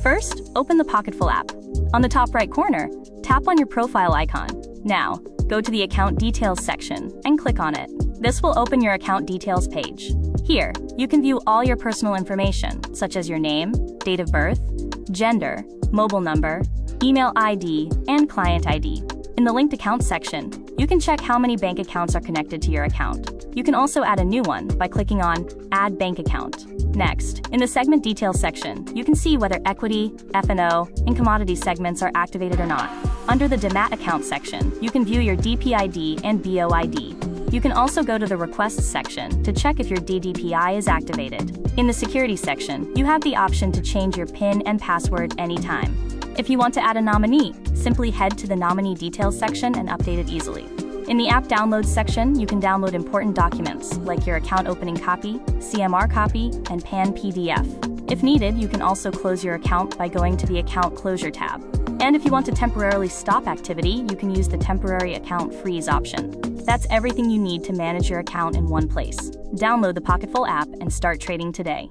First, open the Pocketful app. On the top right corner, tap on your profile icon. Now, go to the Account Details section and click on it. This will open your account details page. Here, you can view all your personal information, such as your name, date of birth, gender, mobile number, email ID, and client ID. In the Linked Accounts section, you can check how many bank accounts are connected to your account. You can also add a new one by clicking on Add Bank Account. Next, in the Segment Details section, you can see whether equity, F&O, and commodity segments are activated or not. Under the DMAT Account section, you can view your DPID and BOID. You can also go to the Requests section to check if your DDPI is activated. In the Security section, you have the option to change your PIN and password anytime. If you want to add a nominee, simply head to the Nominee Details section and update it easily. In the App Downloads section, you can download important documents like your account opening copy, CMR copy, and PAN PDF. If needed, you can also close your account by going to the Account Closure tab. And if you want to temporarily stop activity, you can use the Temporary Account Freeze option. That's everything you need to manage your account in one place. Download the Pocketful app and start trading today.